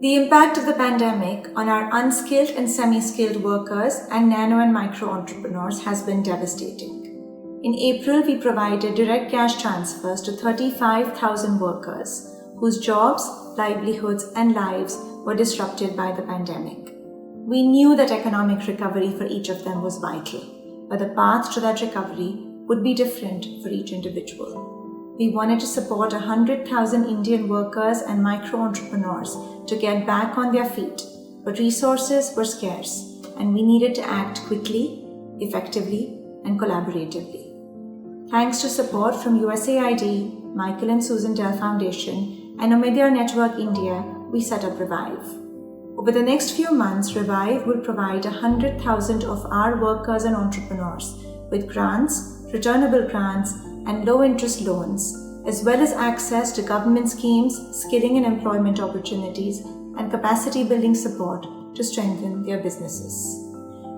The impact of the pandemic on our unskilled and semi-skilled workers and nano and micro entrepreneurs has been devastating. In April, we provided direct cash transfers to 35,000 workers whose jobs, livelihoods, and lives were disrupted by the pandemic. We knew that economic recovery for each of them was vital, but the path to that recovery would be different for each individual. We wanted to support 100,000 Indian workers and micro entrepreneurs to get back on their feet, but resources were scarce and we needed to act quickly, effectively, and collaboratively. Thanks to support from USAID, Michael and Susan Dell Foundation, and Omidyar Network India, we set up Revive. Over the next few months, Revive will provide 100,000 of our workers and entrepreneurs with grants, returnable grants, and low-interest loans, as well as access to government schemes, skilling and employment opportunities, and capacity-building support to strengthen their businesses.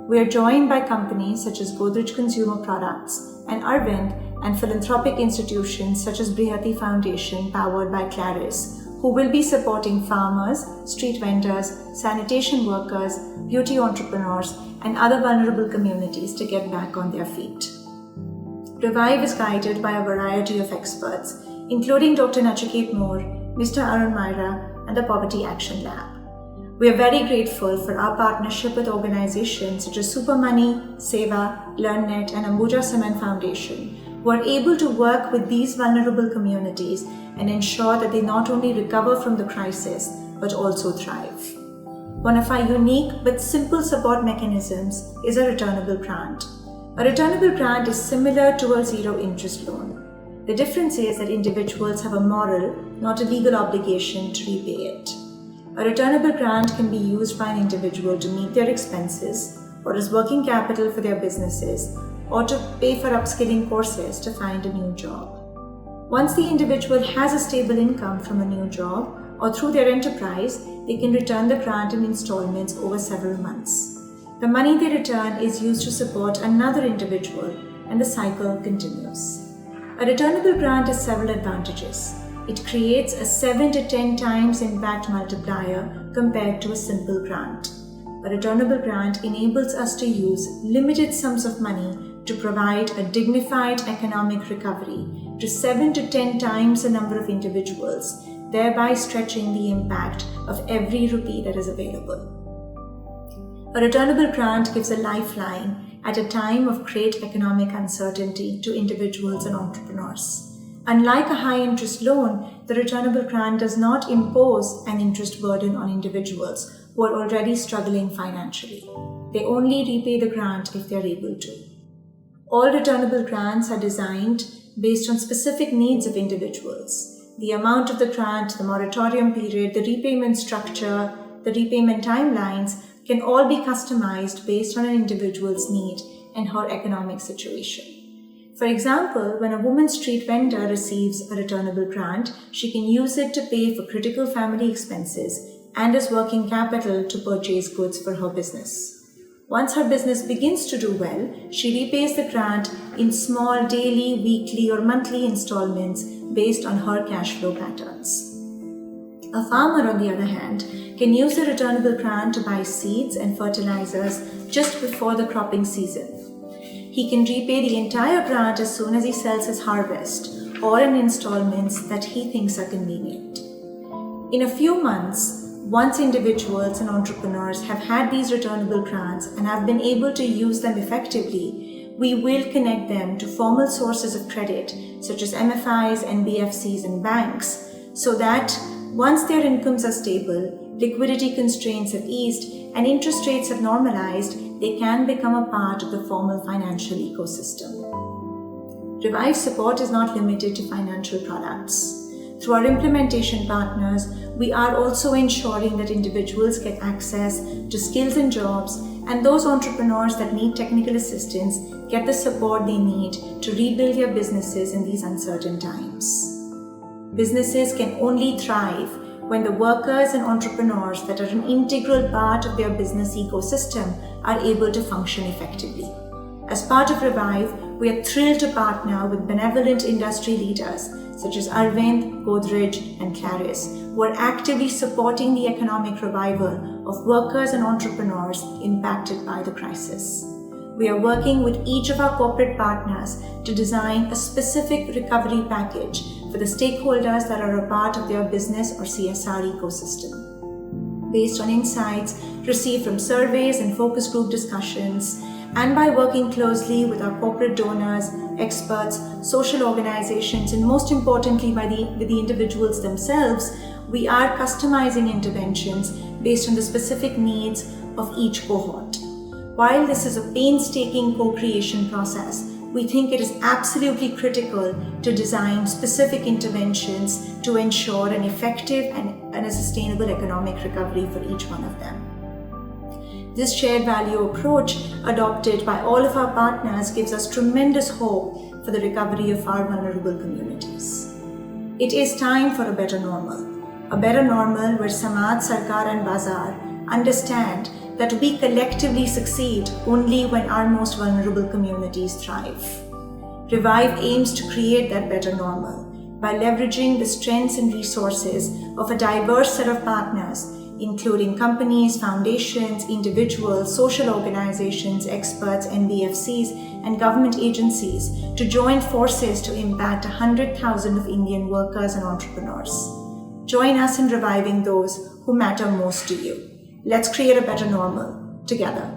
We are joined by companies such as Godrej Consumer Products and Arvind, and philanthropic institutions such as Brihati Foundation, powered by Claris, who will be supporting farmers, street vendors, sanitation workers, beauty entrepreneurs, and other vulnerable communities to get back on their feet. Revive is guided by a variety of experts, including Dr. Nachiket Moore, Mr. Arun Myra, and the Poverty Action Lab. We are very grateful for our partnership with organizations such as SuperMoney, Seva, LearnNet, and Ambuja Cement Foundation, who are able to work with these vulnerable communities and ensure that they not only recover from the crisis, but also thrive. One of our unique but simple support mechanisms is a returnable grant. A returnable grant is similar to a zero-interest loan. The difference is that individuals have a moral, not a legal obligation to repay it. A returnable grant can be used by an individual to meet their expenses, or as working capital for their businesses, or to pay for upskilling courses to find a new job. Once the individual has a stable income from a new job or through their enterprise, they can return the grant in installments over several months. The money they return is used to support another individual, and the cycle continues. A returnable grant has several advantages. It creates a 7 to 10 times impact multiplier compared to a simple grant. A returnable grant enables us to use limited sums of money to provide a dignified economic recovery to 7 to 10 times the number of individuals, thereby stretching the impact of every rupee that is available. A returnable grant gives a lifeline at a time of great economic uncertainty to individuals and entrepreneurs. Unlike a high-interest loan, the returnable grant does not impose an interest burden on individuals who are already struggling financially. They only repay the grant if they are able to. All returnable grants are designed based on specific needs of individuals. The amount of the grant, the moratorium period, the repayment structure, the repayment timelines can all be customized based on an individual's need and her economic situation. For example, when a woman street vendor receives a returnable grant, she can use it to pay for critical family expenses and as working capital to purchase goods for her business. Once her business begins to do well, she repays the grant in small daily, weekly, or monthly installments based on her cash flow patterns. A farmer, on the other hand, can use the returnable grant to buy seeds and fertilizers just before the cropping season. He can repay the entire grant as soon as he sells his harvest or in installments that he thinks are convenient. In a few months, once individuals and entrepreneurs have had these returnable grants and have been able to use them effectively, we will connect them to formal sources of credit such as MFIs, NBFCs, and banks, so that once their incomes are stable, liquidity constraints have eased, and interest rates have normalized, they can become a part of the formal financial ecosystem. Revive support is not limited to financial products. Through our implementation partners, we are also ensuring that individuals get access to skills and jobs, and those entrepreneurs that need technical assistance get the support they need to rebuild their businesses in these uncertain times. Businesses can only thrive when the workers and entrepreneurs that are an integral part of their business ecosystem are able to function effectively. As part of Revive, we are thrilled to partner with benevolent industry leaders such as Arvind, Godrej, and Claris, who are actively supporting the economic revival of workers and entrepreneurs impacted by the crisis. We are working with each of our corporate partners to design a specific recovery package for the stakeholders that are a part of their business or CSR ecosystem. Based on insights received from surveys and focus group discussions, and by working closely with our corporate donors, experts, social organizations, and most importantly with the individuals themselves, we are customizing interventions based on the specific needs of each cohort. While this is a painstaking co-creation process, we think it is absolutely critical to design specific interventions to ensure an effective and a sustainable economic recovery for each one of them. This shared value approach adopted by all of our partners gives us tremendous hope for the recovery of our vulnerable communities. It is time for a better normal where Samaj, Sarkar and Bazaar understand that we collectively succeed only when our most vulnerable communities thrive. Revive aims to create that better normal by leveraging the strengths and resources of a diverse set of partners, including companies, foundations, individuals, social organizations, experts, NBFCs, and government agencies to join forces to impact 100,000 of Indian workers and entrepreneurs. Join us in reviving those who matter most to you. Let's create a better normal together.